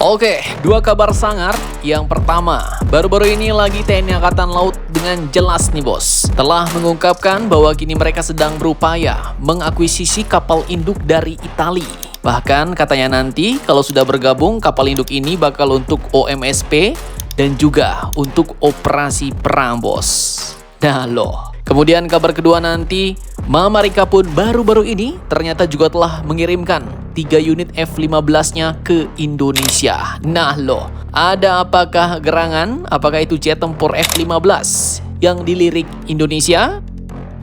Oke, dua kabar sangar. Yang pertama, baru-baru ini lagi TNI Angkatan Laut dengan jelas nih bos, telah mengungkapkan bahwa kini mereka sedang berupaya mengakuisisi kapal induk dari Italia. Bahkan katanya nanti kalau sudah bergabung, kapal induk ini bakal untuk OMSP dan juga untuk operasi perang bos. Nah loh. Kemudian kabar kedua nanti, Mama Rika pun baru-baru ini ternyata juga telah mengirimkan 3 unit F-15-nya ke Indonesia. Nah loh, ada apakah gerangan? Apakah itu jet tempur F-15 yang dilirik Indonesia?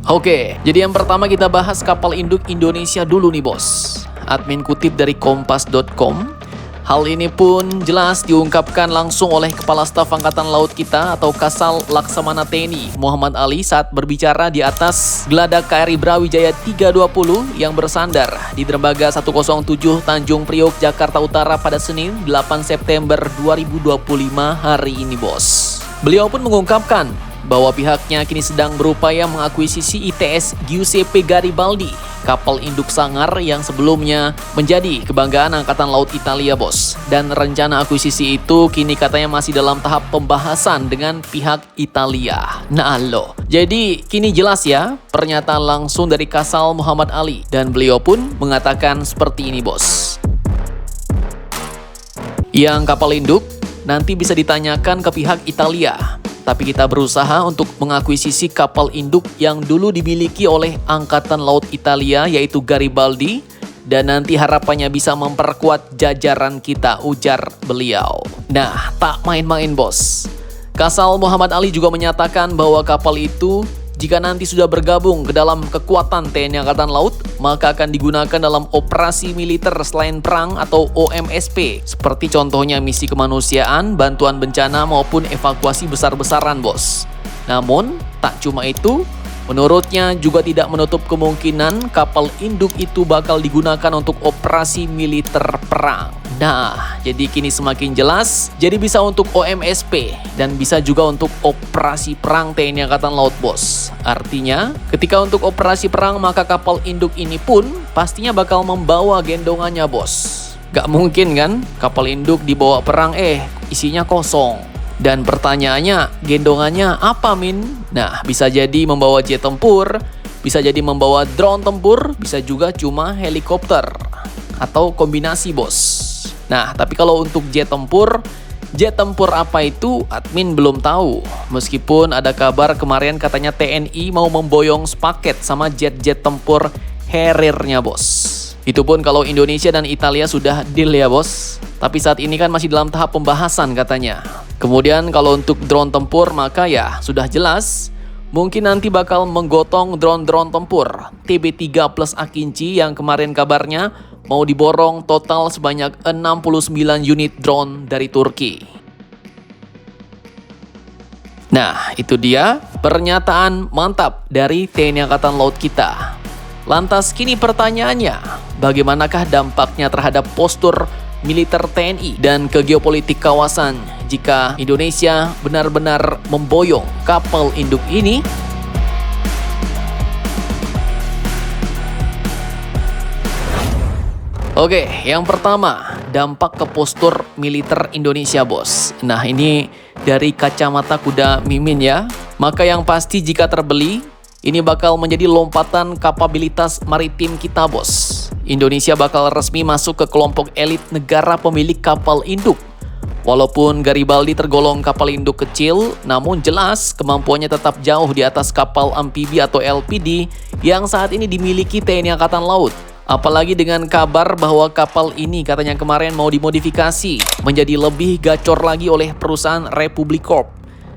Oke, jadi yang pertama kita bahas kapal induk Indonesia dulu nih bos. Admin kutip dari kompas.com. Hal ini pun jelas diungkapkan langsung oleh Kepala Staf Angkatan Laut kita atau Kasal Laksamana TNI Muhammad Ali saat berbicara di atas geladak KRI Brawijaya 320 yang bersandar di dermaga 107 Tanjung Priok, Jakarta Utara pada Senin 8 September 2025 hari ini bos. Beliau pun mengungkapkan bahwa pihaknya kini sedang berupaya mengakuisisi ITS Giuseppe Garibaldi, kapal induk sangar yang sebelumnya menjadi kebanggaan Angkatan Laut Italia bos. Dan rencana akuisisi itu kini katanya masih dalam tahap pembahasan dengan pihak Italia. Nah loh, jadi kini jelas ya pernyataan langsung dari Kasal Muhammad Ali. Dan beliau pun mengatakan seperti ini bos. Yang kapal induk nanti bisa ditanyakan ke pihak Italia. Tapi kita berusaha untuk mengakuisisi kapal induk yang dulu dimiliki oleh Angkatan Laut Italia yaitu Garibaldi. Dan nanti harapannya bisa memperkuat jajaran kita, ujar beliau. Nah, tak main-main bos. Kasal Muhammad Ali juga menyatakan bahwa kapal itu jika nanti sudah bergabung ke dalam kekuatan TNI Angkatan Laut, maka akan digunakan dalam operasi militer selain perang atau OMSP. Seperti contohnya misi kemanusiaan, bantuan bencana maupun evakuasi besar-besaran bos. Namun, tak cuma itu, menurutnya juga tidak menutup kemungkinan kapal induk itu bakal digunakan untuk operasi militer perang. Nah, jadi kini semakin jelas, jadi bisa untuk OMSP dan bisa juga untuk operasi perang TNI Angkatan Laut bos. Artinya, ketika untuk operasi perang maka kapal induk ini pun pastinya bakal membawa gendongannya bos. Gak mungkin kan kapal induk dibawa perang isinya kosong. Dan pertanyaannya, gendongannya apa Min? Nah, bisa jadi membawa jet tempur, bisa jadi membawa drone tempur, bisa juga cuma helikopter atau kombinasi bos. Nah, tapi kalau untuk jet tempur apa itu admin belum tahu. Meskipun ada kabar kemarin katanya TNI mau memboyong sepaket sama jet-jet tempur Harrier-nya bos. Itu pun kalau Indonesia dan Italia sudah deal ya bos. Tapi saat ini kan masih dalam tahap pembahasan katanya. Kemudian kalau untuk drone tempur maka ya sudah jelas. Mungkin nanti bakal menggotong drone-drone tempur TB3 plus Akinci yang kemarin kabarnya mau diborong total sebanyak 69 unit drone dari Turki. Nah, itu dia pernyataan mantap dari TNI Angkatan Laut kita. Lantas kini pertanyaannya, bagaimanakah dampaknya terhadap postur militer TNI dan ke geopolitik kawasan jika Indonesia benar-benar memboyong kapal induk ini? Oke, yang pertama, dampak ke postur militer Indonesia bos. Nah, ini dari kacamata kuda Mimin ya. Maka yang pasti jika terbeli, ini bakal menjadi lompatan kapabilitas maritim kita bos. Indonesia bakal resmi masuk ke kelompok elit negara pemilik kapal induk. Walaupun Garibaldi tergolong kapal induk kecil, namun jelas kemampuannya tetap jauh di atas kapal amfibi atau LPD yang saat ini dimiliki TNI Angkatan Laut. Apalagi dengan kabar bahwa kapal ini katanya kemarin mau dimodifikasi menjadi lebih gacor lagi oleh perusahaan Republic Corp.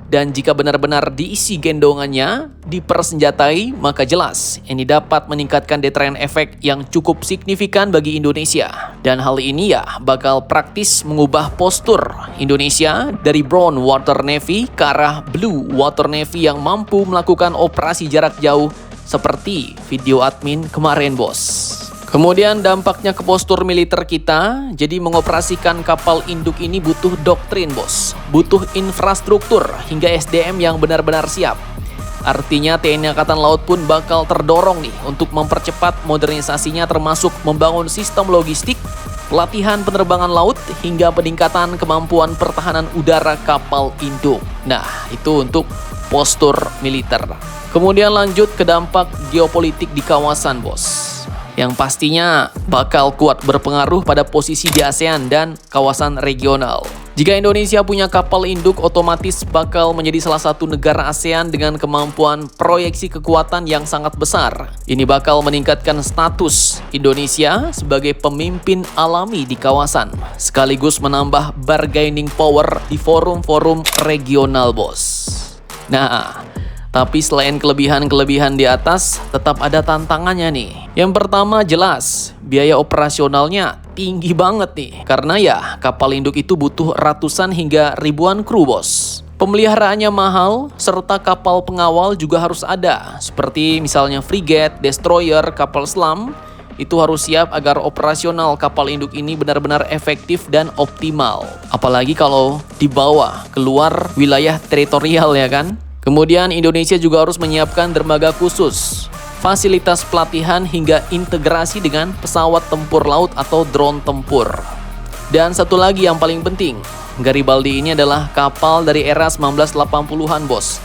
Dan jika benar-benar diisi gendongannya, dipersenjatai, maka jelas ini dapat meningkatkan deterrent effect yang cukup signifikan bagi Indonesia. Dan hal ini ya bakal praktis mengubah postur Indonesia dari Brown Water Navy ke arah Blue Water Navy yang mampu melakukan operasi jarak jauh seperti video admin kemarin bos. Kemudian dampaknya ke postur militer kita, jadi mengoperasikan kapal induk ini butuh doktrin bos, butuh infrastruktur hingga SDM yang benar-benar siap. Artinya TNI Angkatan Laut pun bakal terdorong nih untuk mempercepat modernisasinya termasuk membangun sistem logistik pelatihan penerbangan laut, hingga peningkatan kemampuan pertahanan udara kapal induk. Nah, itu untuk postur militer. Kemudian lanjut ke dampak geopolitik di kawasan, bos. Yang pastinya bakal kuat berpengaruh pada posisi di ASEAN dan kawasan regional. Jika Indonesia punya kapal induk, otomatis bakal menjadi salah satu negara ASEAN dengan kemampuan proyeksi kekuatan yang sangat besar. Ini bakal meningkatkan status Indonesia sebagai pemimpin alami di kawasan, sekaligus menambah bargaining power di forum-forum regional, bos. Nah, tapi selain kelebihan-kelebihan di atas, tetap ada tantangannya nih. Yang pertama jelas, biaya operasionalnya tinggi banget nih. Karena ya, kapal induk itu butuh ratusan hingga ribuan kru, bos. Pemeliharaannya mahal, serta kapal pengawal juga harus ada. Seperti misalnya frigate, destroyer, kapal selam, itu harus siap agar operasional kapal induk ini benar-benar efektif dan optimal. Apalagi kalau dibawa keluar wilayah teritorial, ya kan? Kemudian Indonesia juga harus menyiapkan dermaga khusus, fasilitas pelatihan hingga integrasi dengan pesawat tempur laut atau drone tempur. Dan satu lagi yang paling penting, Garibaldi ini adalah kapal dari era 1980-an, bos.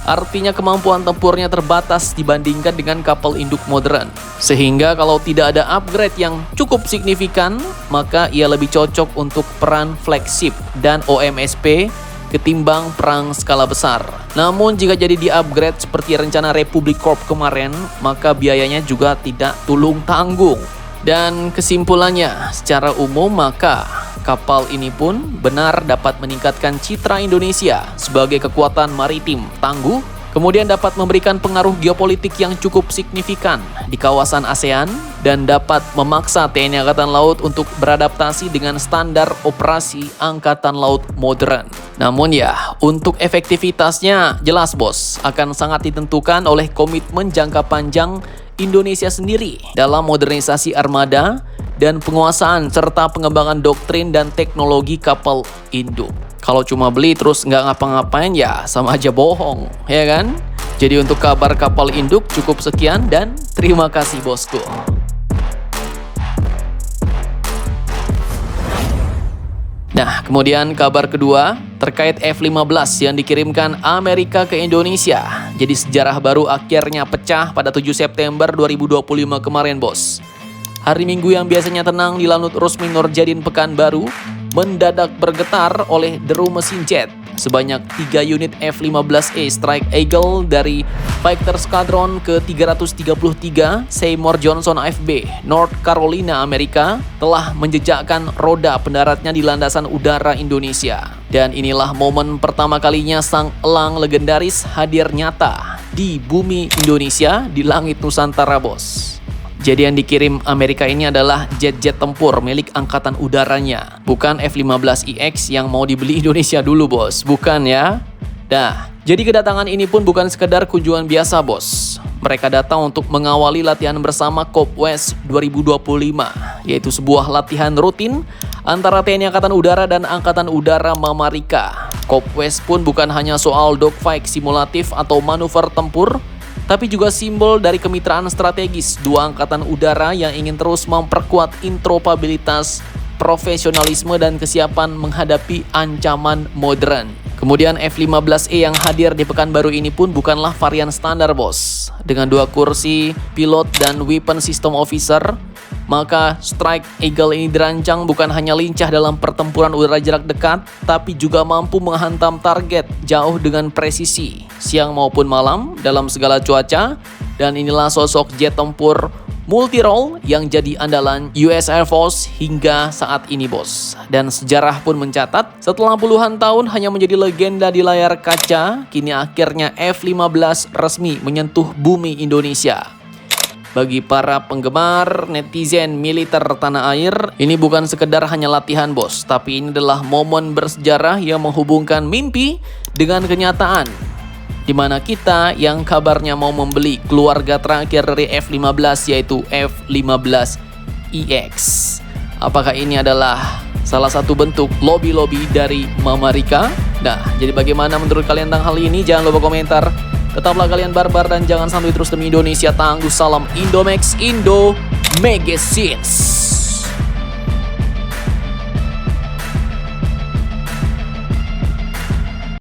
Artinya kemampuan tempurnya terbatas dibandingkan dengan kapal induk modern. Sehingga kalau tidak ada upgrade yang cukup signifikan, maka ia lebih cocok untuk peran flagship dan OMSP ketimbang perang skala besar. Namun jika jadi di-upgrade seperti rencana Republic Corp kemarin, maka biayanya juga tidak tulung tanggung. Dan kesimpulannya, secara umum maka kapal ini pun benar dapat meningkatkan citra Indonesia sebagai kekuatan maritim tangguh, kemudian dapat memberikan pengaruh geopolitik yang cukup signifikan di kawasan ASEAN dan dapat memaksa TNI Angkatan Laut untuk beradaptasi dengan standar operasi Angkatan Laut modern. Namun ya, untuk efektivitasnya jelas, bos, akan sangat ditentukan oleh komitmen jangka panjang Indonesia sendiri dalam modernisasi armada dan penguasaan serta pengembangan doktrin dan teknologi kapal induk. Kalau cuma beli terus nggak ngapa-ngapain ya sama aja bohong, ya kan? Jadi untuk kabar kapal induk cukup sekian dan terima kasih, bosku. Nah, kemudian kabar kedua terkait F-15 yang dikirimkan Amerika ke Indonesia. Jadi sejarah baru akhirnya pecah pada 7 September 2025 kemarin, bos. Hari Minggu yang biasanya tenang di Lanut Rusmi Nurjadin Pekanbaru mendadak bergetar oleh deru mesin jet. Sebanyak 3 unit F-15A Strike Eagle dari Fighter Squadron ke-333 Seymour Johnson AFB, North Carolina, Amerika, telah menjejakkan roda pendaratnya di landasan udara Indonesia. Dan inilah momen pertama kalinya sang elang legendaris hadir nyata di bumi Indonesia di langit Nusantara, bos. Jadi yang dikirim Amerika ini adalah jet-jet tempur milik angkatan udaranya. Bukan F-15EX yang mau dibeli Indonesia dulu, bos. Bukan ya. Nah, jadi kedatangan ini pun bukan sekedar kunjungan biasa, bos. Mereka datang untuk mengawali latihan bersama COPWES 2025, yaitu sebuah latihan rutin antara TNI Angkatan Udara dan Angkatan Udara Mamarika. COPWES pun bukan hanya soal dogfight simulatif atau manuver tempur, tapi juga simbol dari kemitraan strategis dua angkatan udara yang ingin terus memperkuat interoperabilitas, profesionalisme, dan kesiapan menghadapi ancaman modern. Kemudian F-15E yang hadir di Pekanbaru ini pun bukanlah varian standar, bos. Dengan 2 kursi, pilot dan weapon system officer, maka Strike Eagle ini dirancang bukan hanya lincah dalam pertempuran udara jarak dekat, tapi juga mampu menghantam target jauh dengan presisi, siang maupun malam, dalam segala cuaca. Dan inilah sosok jet tempur multi-role yang jadi andalan US Air Force hingga saat ini, bos. Dan sejarah pun mencatat, setelah puluhan tahun hanya menjadi legenda di layar kaca, kini akhirnya F-15 resmi menyentuh bumi Indonesia. Bagi para penggemar netizen militer tanah air, ini bukan sekedar hanya latihan, bos, tapi ini adalah momen bersejarah yang menghubungkan mimpi dengan kenyataan, di mana kita yang kabarnya mau membeli keluarga terakhir dari F-15 yaitu F-15EX. Apakah ini adalah salah satu bentuk lobby-lobby dari Mamarika? Nah, jadi bagaimana menurut kalian tentang hal ini? Jangan lupa komentar. Tetaplah kalian barbar dan jangan sampai terus demi Indonesia tangguh. Salam Indomax, Indo Magazines.